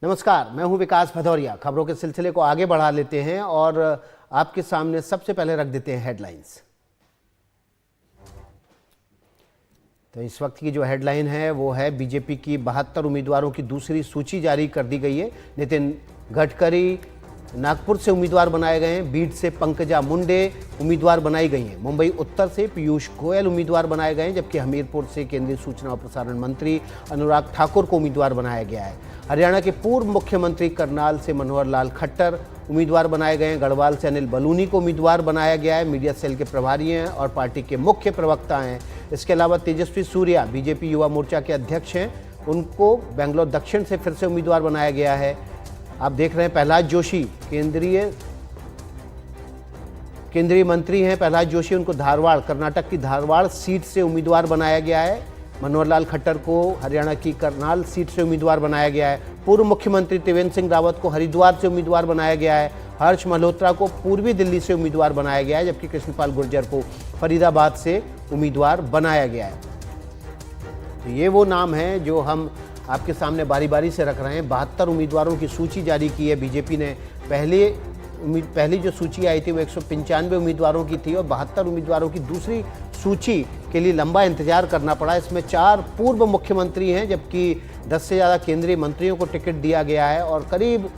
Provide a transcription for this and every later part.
नमस्कार, मैं हूं विकास भदौरिया। खबरों के सिलसिले को आगे बढ़ा लेते हैं और आपके सामने सबसे पहले रख देते हैं हेडलाइंस। तो इस वक्त की जो हेडलाइन है वो है बीजेपी की 72 उम्मीदवारों की दूसरी सूची जारी कर दी गई है। नितिन गडकरी नागपुर से उम्मीदवार बनाए गए हैं, बीड से पंकजा मुंडे उम्मीदवार बनाई गई हैं, मुंबई उत्तर से पीयूष गोयल उम्मीदवार बनाए गए हैं, जबकि हमीरपुर से केंद्रीय सूचना और प्रसारण मंत्री अनुराग ठाकुर को उम्मीदवार बनाया गया है। हरियाणा के पूर्व मुख्यमंत्री करनाल से मनोहर लाल खट्टर उम्मीदवार बनाए गए हैं, गढ़वाल से अनिल बलूनी को उम्मीदवार बनाया गया है। मीडिया सेल के प्रभारी हैं और पार्टी के मुख्य प्रवक्ता हैं। इसके अलावा तेजस्वी सूर्या बीजेपी युवा मोर्चा के अध्यक्ष हैं, उनको बेंगलोर दक्षिण से फिर से उम्मीदवार बनाया गया है। आप देख रहे हैं प्रहलाद जोशी केंद्रीय मंत्री हैं प्रहलाद जोशी, उनको धारवाड़ कर्नाटक की धारवाड़ सीट से उम्मीदवार बनाया गया है। मनोहर लाल खट्टर को हरियाणा की करनाल सीट से उम्मीदवार बनाया गया है। पूर्व मुख्यमंत्री त्रिवेंद्र सिंह रावत को हरिद्वार से उम्मीदवार बनाया गया है। हर्ष मल्होत्रा को पूर्वी दिल्ली से उम्मीदवार बनाया गया है, जबकि कृष्णपाल गुर्जर को फरीदाबाद से उम्मीदवार बनाया गया है। तो ये वो नाम हैं जो हम आपके सामने बारी बारी से रख रहे हैं। 72 उम्मीदवारों की सूची जारी की है बीजेपी ने। पहली जो सूची आई थी वो 195 उम्मीदवारों की थी और 72 उम्मीदवारों की दूसरी सूची के लिए लंबा इंतजार करना पड़ा। इसमें 4 पूर्व मुख्यमंत्री हैं, जबकि 10 से ज़्यादा केंद्रीय मंत्रियों को टिकट दिया गया है और करीब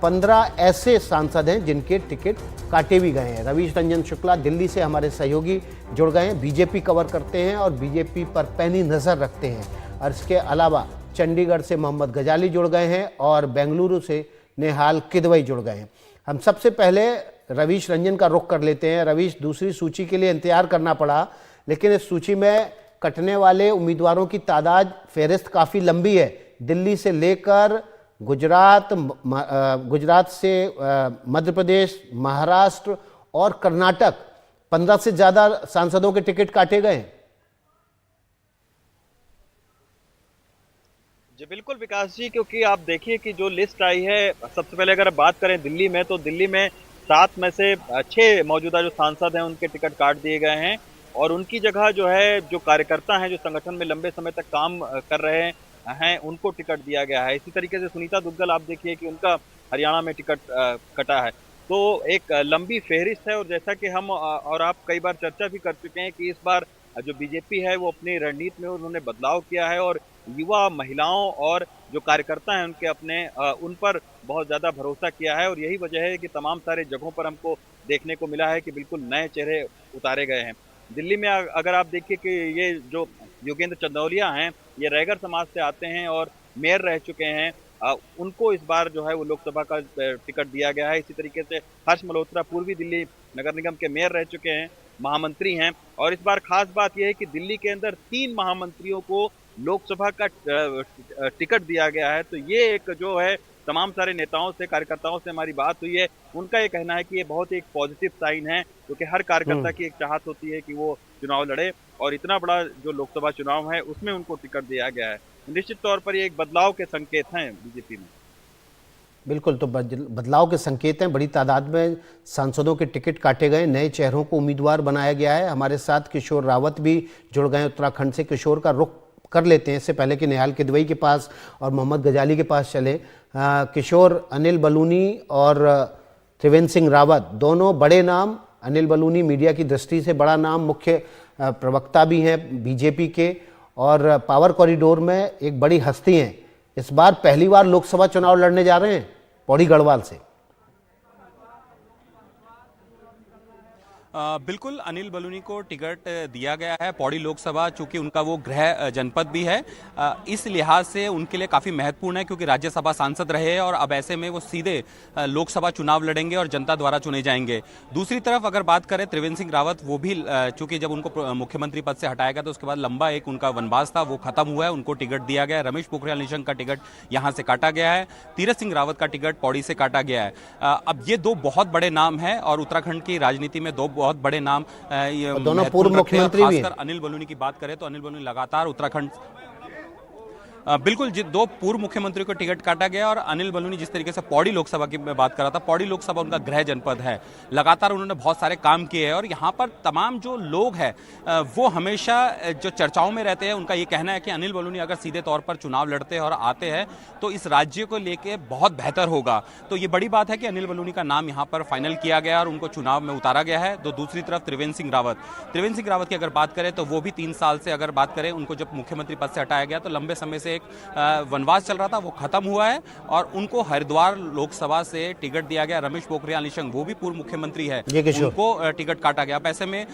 15 ऐसे सांसद हैं जिनके टिकट काटे भी गए हैं। रवीश रंजन शुक्ला दिल्ली से हमारे सहयोगी जुड़ गए हैं, बीजेपी कवर करते हैं और बीजेपी पर पैनी नज़र रखते हैं। और इसके अलावा चंडीगढ़ से मोहम्मद गजाली जुड़ गए हैं और बेंगलुरु से नेहाल किदवई जुड़ गए हैं। हम सबसे पहले रवीश रंजन का रुख कर लेते हैं। रवीश, दूसरी सूची के लिए इंतजार करना पड़ा, लेकिन इस सूची में कटने वाले उम्मीदवारों की तादाद फहरिस्त काफ़ी लंबी है। दिल्ली से लेकर गुजरात से मध्य प्रदेश, महाराष्ट्र और कर्नाटक 15 से ज़्यादा सांसदों के टिकट काटे गए। जी बिल्कुल विकास जी, क्योंकि आप देखिए कि जो लिस्ट आई है, सबसे पहले अगर बात करें दिल्ली में, तो दिल्ली में 7 में से 6 मौजूदा जो सांसद हैं उनके टिकट काट दिए गए हैं और उनकी जगह जो है जो कार्यकर्ता हैं, जो संगठन में लंबे समय तक काम कर रहे हैं, उनको टिकट दिया गया है। इसी तरीके से सुनीता दुग्गल आप देखिए कि उनका हरियाणा में टिकट कटा है। तो एक लंबी फेहरिस्त है और जैसा कि हम और आप कई बार चर्चा भी कर चुके हैं कि इस बार जो बीजेपी है वो अपनी रणनीति में उन्होंने बदलाव किया है और युवा, महिलाओं और जो कार्यकर्ता हैं उनके अपने उन पर बहुत ज़्यादा भरोसा किया है और यही वजह है कि तमाम सारे जगहों पर हमको देखने को मिला है कि बिल्कुल नए चेहरे उतारे गए हैं। दिल्ली में अगर आप देखिए कि ये जो योगेंद्र चंदौलिया हैं, ये रैगर समाज से आते हैं और मेयर रह चुके हैं, उनको इस बार जो है वो लोकसभा का टिकट दिया गया है। इसी तरीके से हर्ष मल्होत्रा पूर्वी दिल्ली नगर निगम के मेयर रह चुके हैं, महामंत्री हैं और इस बार खास बात यह है कि दिल्ली के अंदर 3 महामंत्रियों को लोकसभा का टिकट दिया गया है। तो ये एक जो है तमाम सारे नेताओं से, कार्यकर्ताओं से हमारी बात हुई है, उनका ये कहना है कि ये बहुत एक पॉजिटिव साइन है, क्योंकि हर कार्यकर्ता की एक चाहत होती है कि वो चुनाव लड़े और इतना बड़ा जो लोकसभा चुनाव है उसमें उनको टिकट दिया गया है। निश्चित तौर पर ये एक बदलाव के संकेत हैं बीजेपी में। बिल्कुल, तो बदलाव के संकेत हैं। बड़ी तादाद में सांसदों के टिकट काटे गए, नए चेहरों को उम्मीदवार बनाया गया है। हमारे साथ किशोर रावत भी जुड़ गए उत्तराखंड से। किशोर का रुख कर लेते हैं इससे पहले कि निहाल किदवई के पास और मोहम्मद गजाली के पास चले। किशोर, अनिल बलूनी और त्रिवेंद्र सिंह रावत दोनों बड़े नाम। अनिल बलूनी मीडिया की दृष्टि से बड़ा नाम, मुख्य प्रवक्ता भी हैं बीजेपी के और पावर कॉरिडोर में एक बड़ी हस्ती हैं। इस बार पहली बार लोकसभा चुनाव लड़ने जा रहे हैं पौड़ी गढ़वाल से। बिल्कुल, अनिल बलूनी को टिकट दिया गया है पौड़ी लोकसभा, चूंकि उनका वो गृह जनपद भी है, इस लिहाज से उनके लिए काफ़ी महत्वपूर्ण है, क्योंकि राज्यसभा सांसद रहे और अब ऐसे में वो सीधे लोकसभा चुनाव लड़ेंगे और जनता द्वारा चुने जाएंगे। दूसरी तरफ अगर बात करें त्रिवेंद्र सिंह रावत, वो भी चूंकि जब उनको मुख्यमंत्री पद से हटाया गया तो उसके बाद लंबा एक उनका वनवास था, वो खत्म हुआ है, उनको टिकट दिया गया है। रमेश पोखरियाल निशंक का टिकट यहाँ से काटा गया है, तीरथ सिंह रावत का टिकट पौड़ी से काटा गया है। अब ये 2 बहुत बड़े नाम हैं और उत्तराखंड की राजनीति में 2 बहुत बड़े नाम दोनों पूर्व मुख्यमंत्री भी हैं। अनिल बलूनी की बात करें तो अनिल बलूनी लगातार उत्तराखंड बिल्कुल, दो पूर्व मुख्यमंत्री को टिकट काटा गया और अनिल बलूनी जिस तरीके से पौड़ी लोकसभा की मैं बात कर रहा था, पौड़ी लोकसभा उनका गृह जनपद है। लगातार उन्होंने बहुत सारे काम किए हैं और यहाँ पर तमाम जो लोग हैं वो हमेशा जो चर्चाओं में रहते हैं, उनका ये कहना है कि अनिल बलूनी अगर सीधे तौर पर चुनाव लड़ते हैं और आते हैं तो इस राज्य को लेके बहुत बेहतर होगा। तो ये बड़ी बात है कि अनिल बलूनी का नाम यहाँ पर फाइनल किया गया और उनको चुनाव में उतारा गया है। तो दूसरी तरफ त्रिवेंद्र सिंह रावत की अगर बात करें तो वो भी 3 साल से अगर बात करें, उनको जब मुख्यमंत्री पद से हटाया गया तो लंबे समय से एक वनवास चल रहा था, वो खत्म हुआ है और उनको हरिद्वार लोकसभा से टिकट दिया गया। रमेश पोखरियाल निशंक वो भी पूर्व मुख्यमंत्री है, उनको टिकट काटा गया। अब ऐसे में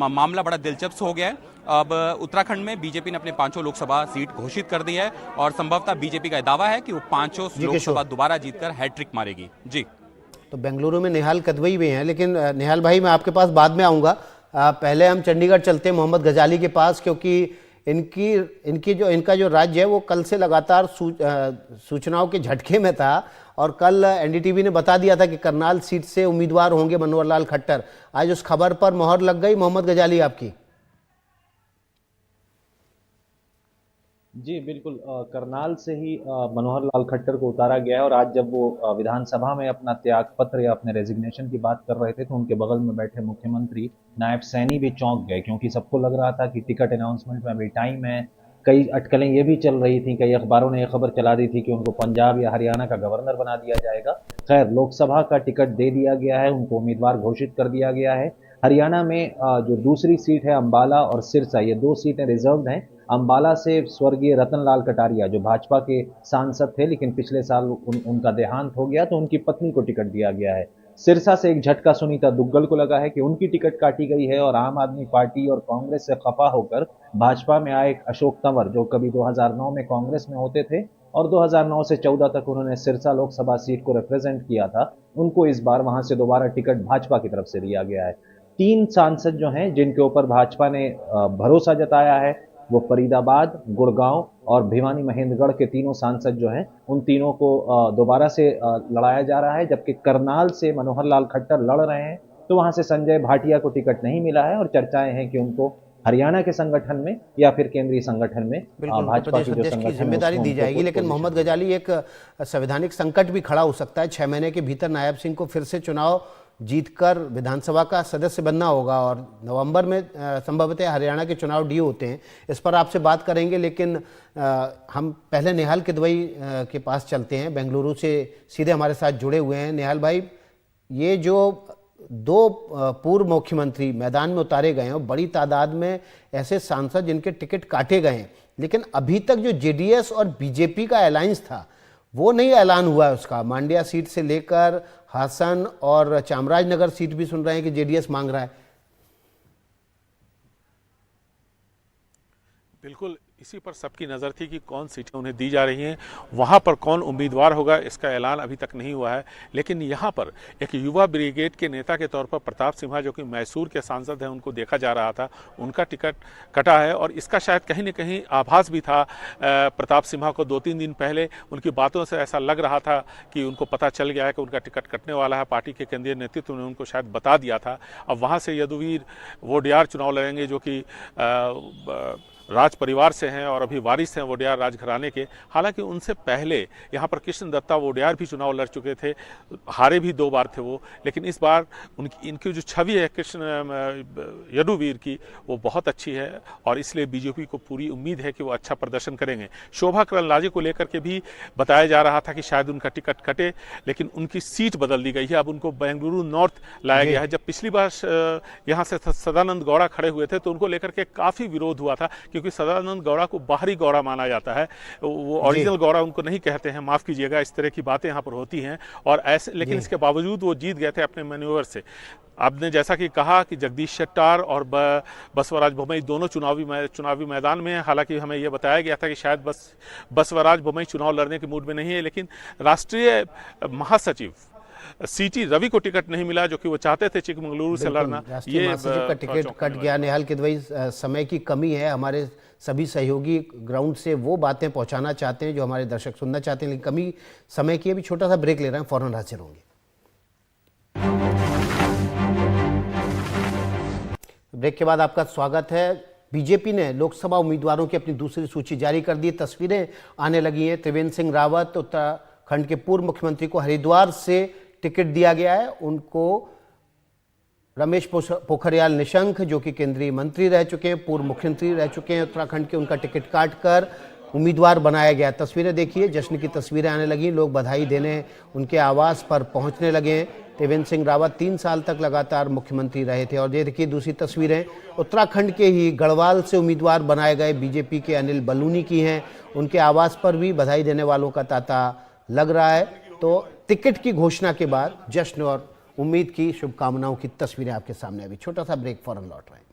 मामला बड़ा दिलचस्प हो गया है। अब उत्तराखंड में बीजेपी ने अपने 5 लोकसभा सीट घोषित कर दी है और संभवतः बीजेपी का दावा है कि वो 5 लोकसभा दोबारा जीतकर हैट्रिक मारेगी। जी, तो बेंगलुरु में नेहाल कदवई भी हैं, लेकिन नेहाल भाई मैं आपके पास बाद में आऊँगा। पहले हम चंडीगढ़ चलते हैं मोहम्मद गजाली के पास, क्योंकि इनका जो राज्य है वो कल से लगातार सूचनाओं के झटके में था और कल एनडीटीवी ने बता दिया था कि करनाल सीट से उम्मीदवार होंगे मनोहर लाल खट्टर। आज उस खबर पर मोहर लग गई मोहम्मद गजाली आपकी। जी बिल्कुल, करनाल से ही मनोहर लाल खट्टर को उतारा गया है और आज जब वो विधानसभा में अपना त्याग पत्र या अपने रेजिग्नेशन की बात कर रहे थे तो उनके बगल में बैठे मुख्यमंत्री नायब सैनी भी चौंक गए, क्योंकि सबको लग रहा था कि टिकट अनाउंसमेंट में अभी टाइम है। कई अटकलें ये भी चल रही थी, कई अखबारों ने यह खबर चला दी थी कि उनको पंजाब या हरियाणा का गवर्नर बना दिया जाएगा। खैर, लोकसभा का टिकट दे दिया गया है, उनको उम्मीदवार घोषित कर दिया गया है। हरियाणा में जो दूसरी सीट है अंबाला और सिरसा, ये 2 सीटें रिजर्व्ड हैं। अंबाला से स्वर्गीय रतन लाल कटारिया जो भाजपा के सांसद थे, लेकिन पिछले साल उनका देहांत हो गया तो उनकी पत्नी को टिकट दिया गया है। सिरसा से एक झटका सुनीता दुग्गल को लगा है कि उनकी टिकट काटी गई है और आम आदमी पार्टी और कांग्रेस से खफा होकर भाजपा में आए अशोक तंवर, जो कभी 2009 में कांग्रेस में होते थे और 2009 से 14 तक उन्होंने सिरसा लोकसभा सीट को रिप्रेजेंट किया था, उनको इस बार वहां से दोबारा टिकट भाजपा की तरफ से दिया गया है। 3 सांसद जो हैं जिनके ऊपर भाजपा ने भरोसा जताया है वो फरीदाबाद, गुड़गांव और भिवानी महेंद्रगढ़ के तीनों सांसद जो हैं, उन तीनों को दोबारा से लड़ाया जा रहा है। जबकि करनाल से मनोहर लाल खट्टर लड़ रहे हैं तो वहां से संजय भाटिया को टिकट नहीं मिला है और चर्चाएं हैं कि उनको हरियाणा के संगठन में या फिर केंद्रीय संगठन में भाजपा की जो संगठन जिम्मेदारी दी जाएगी। लेकिन मोहम्मद गजाली, एक संवैधानिक संकट भी खड़ा हो सकता है। 6 महीने के भीतर नायब सिंह को फिर से चुनाव जीतकर विधानसभा का सदस्य बनना होगा और नवंबर में संभवतः हरियाणा के चुनाव ड्यू होते हैं। इस पर आपसे बात करेंगे, लेकिन हम पहले नेहाल किदवई के पास चलते हैं। बेंगलुरु से सीधे हमारे साथ जुड़े हुए हैं। नेहाल भाई, ये जो 2 पूर्व मुख्यमंत्री मैदान में उतारे गए हैं, बड़ी तादाद में ऐसे सांसद जिनके टिकट काटे गए हैं, लेकिन अभी तक जो जेडीएस और बीजेपी का अलायंस था वो नहीं ऐलान हुआ है उसका। मांड्या सीट से लेकर हासन और चामराजनगर सीट भी सुन रहे हैं कि जेडीएस मांग रहा है। बिल्कुल, इसी पर सबकी नज़र थी कि कौन सीटें उन्हें दी जा रही हैं, वहाँ पर कौन उम्मीदवार होगा, इसका ऐलान अभी तक नहीं हुआ है। लेकिन यहाँ पर एक युवा ब्रिगेड के नेता के तौर पर प्रताप सिम्हा, जो कि मैसूर के सांसद हैं, उनको देखा जा रहा था, उनका टिकट कटा है और इसका शायद कहीं न कहीं आभास भी था प्रताप सिम्हा को। 2-3 दिन पहले उनकी बातों से ऐसा लग रहा था कि उनको पता चल गया है कि उनका टिकट कटने वाला है। पार्टी के केंद्रीय नेतृत्व ने उनको शायद बता दिया था। अब वहाँ से यदुवीर वोडियार चुनाव लड़ेंगे, जो कि राज परिवार से हैं और अभी वारिस हैं वोडियार राजघराने के। हालांकि उनसे पहले यहाँ पर कृष्ण दत्ता वोडियार भी चुनाव लड़ चुके थे, हारे भी 2 बार थे वो। लेकिन इस बार इनकी जो छवि है कृष्ण यदुवीर की, वो बहुत अच्छी है और इसलिए बीजेपी को पूरी उम्मीद है कि वो अच्छा प्रदर्शन करेंगे। शोभा करंदलाजे को लेकर के भी बताया जा रहा था कि शायद उनका टिकट कटे, लेकिन उनकी सीट बदल दी गई है। अब उनको बेंगलुरु नॉर्थ लाया गया है। जब पिछली बार यहाँ से सदानंद गौड़ा खड़े हुए थे तो उनको लेकर के काफ़ी विरोध हुआ था, क्योंकि सदानंद गौड़ा को बाहरी गौड़ा माना जाता है, वो ओरिजिनल गौड़ा उनको नहीं कहते हैं, माफ़ कीजिएगा, इस तरह की बातें यहाँ पर होती हैं। और ऐसे, लेकिन इसके बावजूद वो जीत गए थे अपने मैन्यूवर से। आपने जैसा कि कहा कि जगदीश शेट्टार और बसवराज बोम्मई दोनों चुनावी मैदान में हैं। हालांकि हमें यह बताया गया था कि शायद बसवराज बोम्मई चुनाव लड़ने के मूड में नहीं है, लेकिन राष्ट्रीय महासचिव सीटी रवि को टिकट नहीं मिला, जो कि वो चाहते थे चिकमंगलुरु से लड़ना। ये महासचिव का टिकट कट गया। नेहाल किदवई, समय की कमी है, हमारे सभी सहयोगी ग्राउंड से वो बातें पहुंचाना चाहते हैं जो हमारे दर्शक सुनना चाहते हैं, लेकिन कमी समय की है। अभी छोटा सा ब्रेक ले रहे हैं, फौरन हाजिर होंगे। ब्रेक के बाद आपका स्वागत है। बीजेपी ने लोकसभा उम्मीदवारों की अपनी दूसरी सूची जारी कर दी। तस्वीरें आने लगी हैं। त्रिवेंद्र सिंह रावत, उत्तराखंड के पूर्व मुख्यमंत्री को हरिद्वार से टिकट दिया गया है। उनको रमेश पोखरियाल निशंक, जो कि केंद्रीय मंत्री रह चुके हैं, पूर्व मुख्यमंत्री रह चुके हैं उत्तराखंड के, उनका टिकट काट कर उम्मीदवार बनाया गया। तस्वीरें देखिए, जश्न की तस्वीरें आने लगी। लोग बधाई देने उनके आवास पर पहुंचने लगे हैं। त्रिवेंद्र सिंह रावत 3 साल तक लगातार मुख्यमंत्री रहे थे। और ये देखिए दूसरी तस्वीरें उत्तराखंड के ही गढ़वाल से उम्मीदवार बनाए गए बीजेपी के अनिल बलूनी की हैं। उनके आवास पर भी बधाई देने वालों का तांता लग रहा है। तो टिकट की घोषणा के बाद जश्न और उम्मीद की शुभकामनाओं की तस्वीरें आपके सामने। अभी छोटा सा ब्रेक, फौरन लौट रहे हैं।